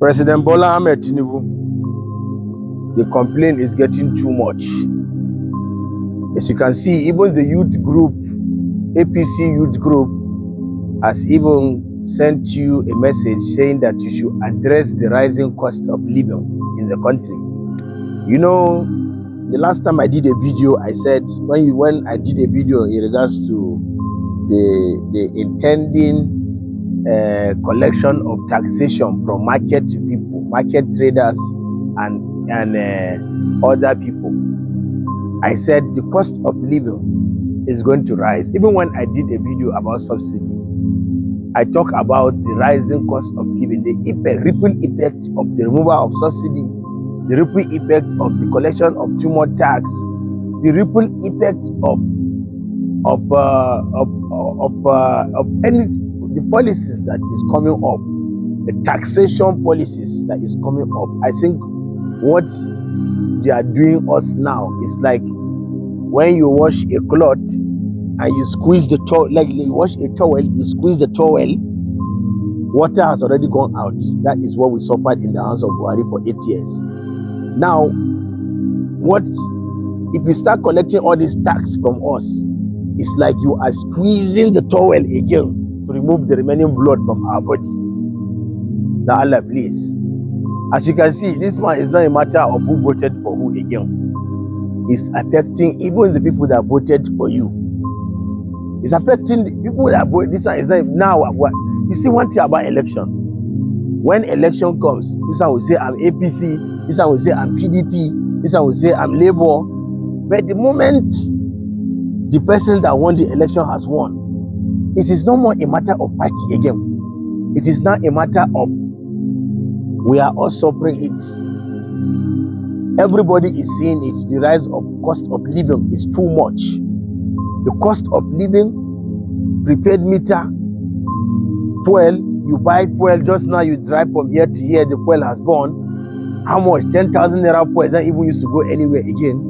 President Bola Ahmed Tinubu, the complaint is getting too much. As you can see, even the youth group, APC youth group, has even sent you a message saying that you should address the rising cost of living in the country. You know, the last time I did a video, I said, when I did a video in regards to the intending collection of taxation from market people, market traders and other people, I said the cost of living is going to rise. Even when I did a video about subsidy, I talk about the rising cost of living, the ripple effect of the removal of subsidy, the ripple effect of the collection of too much tax, the ripple effect of any the policies that is coming up, the taxation policies that is coming up. I think what they are doing us now is like when you wash a cloth and you squeeze the towel, like you wash a towel, you squeeze the towel, water has already gone out. That is what we suffered in the hands of Buhari for 8 years. Now, if you start collecting all this tax from us, it's like you are squeezing the towel again to remove the remaining blood from our body. Now, Allah, please. As you can see, this man is not a matter of who voted for who again. It's affecting even the people that voted for you. It's affecting the people that voted. This one is not now. What you see, one thing about election. When election comes, this one will say I'm APC. This one will say I'm PDP. This one will say I'm Labour. But the moment the person that won the election has won, it is no more a matter of party again. It is not a matter of we are all suffering it. Everybody is seeing it. The rise of cost of living is too much. The cost of living, prepaid meter, fuel, you buy fuel just now, you drive from here to here, the fuel has gone. How much? 10,000 naira fuel that even used to go anywhere again.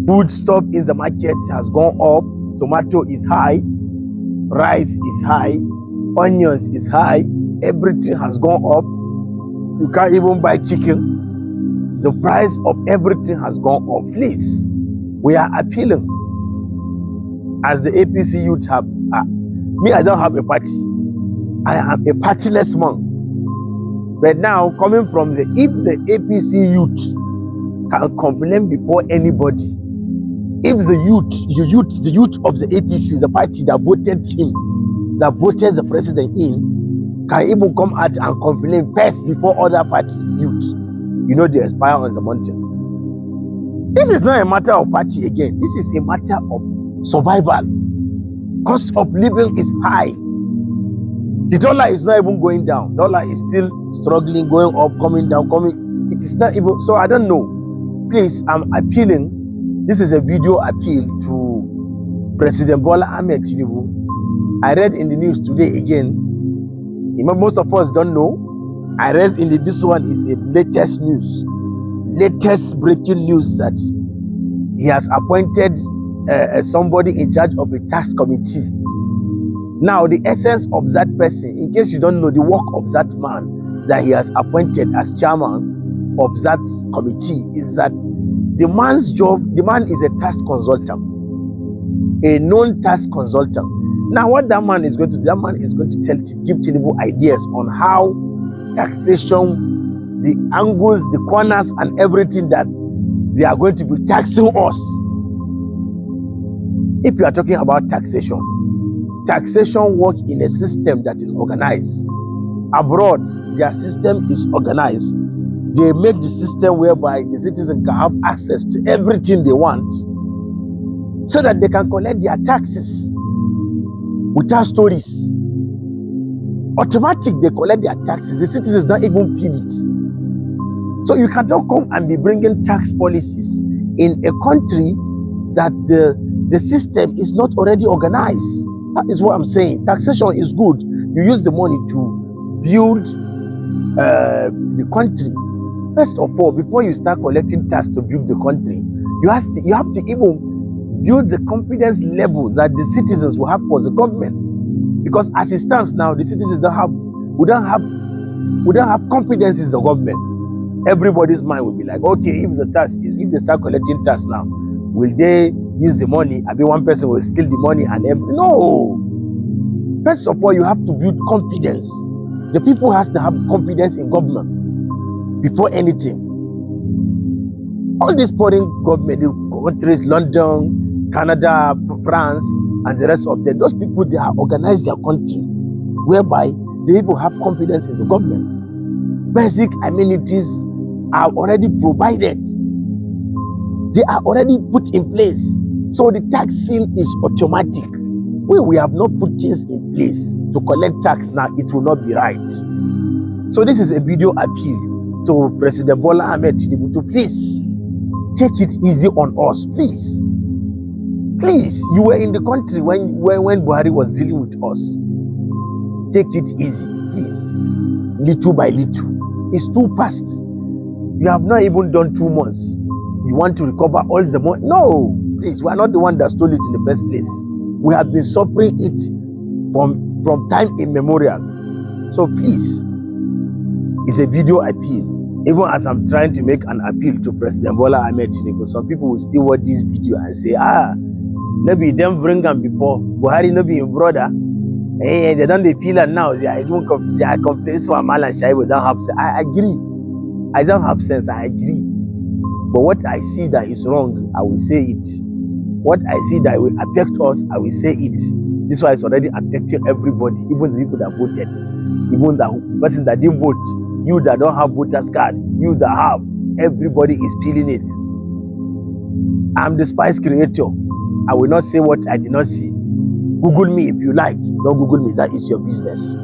Food stuff in the market has gone up. Tomato is high. Rice is high, onions is high, everything has gone up. You can't even buy chicken. The price of everything has gone up. Please, we are appealing as the APC youth have. Me, I don't have a party. I am a partyless man. But now, coming from if the APC youth can complain before anybody, if the youth of the APC, the party that voted him, that voted the president in, can even come out and complain first before other party youth, you know, they expire on the mountain. This is not a matter of party again. This is a matter of survival. Cost of living is high. The dollar is not even going down. Dollar is still struggling, going up, coming down, coming. It is not even, so I don't know. Please, I'm appealing. This is a video appeal to President Bola Ahmed Tinubu. I read in the news today again. Most of us don't know. I read in this one is a latest news, latest breaking news that he has appointed somebody in charge of a tax committee. Now, the essence of that person, in case you don't know, the work of that man that he has appointed as chairman of that committee is that the man's job, the man is a tax consultant, a known tax consultant. Now, what that man is going to do, that man is going to give Tinubu ideas on how taxation, the angles, the corners, and everything that they are going to be taxing us. If you are talking about taxation works in a system that is organized. Abroad, their system is organized. They make the system whereby the citizen can have access to everything they want so that they can collect their taxes without stories. Automatic, they collect their taxes. The citizens don't even feel it. So you cannot come and be bringing tax policies in a country that the system is not already organized. That is what I'm saying. Taxation is good. You use the money to build the country. First of all, before you start collecting tax to build the country, you have to even build the confidence level that the citizens will have for the government. Because as it stands now, the citizens we don't have We don't have confidence in the government. Everybody's mind will be like, okay, if they start collecting tax now, will they use the money? I mean, one person will steal the money and no. First of all, you have to build confidence. The people has to have confidence in government before anything. All these foreign government countries, London, Canada, France, and the rest of them, those people, they have organized their country whereby the people have confidence in the government. Basic amenities are already provided. They are already put in place. So the taxing is automatic. We have not put things in place to collect tax now, it will not be right. So this is a video appeal to President Bola Ahmed Tinubu to please take it easy on us, please. Please, you were in the country when Buhari was dealing with us. Take it easy, please. Little by little. It's too fast. You have not even done 2 months. You want to recover all the money? No, please. We are not the one that stole it in the first place. We have been suffering it from time immemorial. So please, it's a video appeal. Even as I'm trying to make an appeal to President Bola Ahmed Tinubu, some people will still watch this video and say, maybe them bring them before. Buhari no be your brother. Hey, they don't appeal and now they are complaining so Amal and Shaibu don't have sense. I agree. I don't have sense, I agree. But what I see that is wrong, I will say it. What I see that will affect us, I will say it. This one is already affecting everybody, even the people that voted, even the person that didn't vote, you that don't have voters card, you that have, everybody is feeling it. I'm the spice creator. I will not say what I did not see. Google me if you like. Don't Google me, that is your business.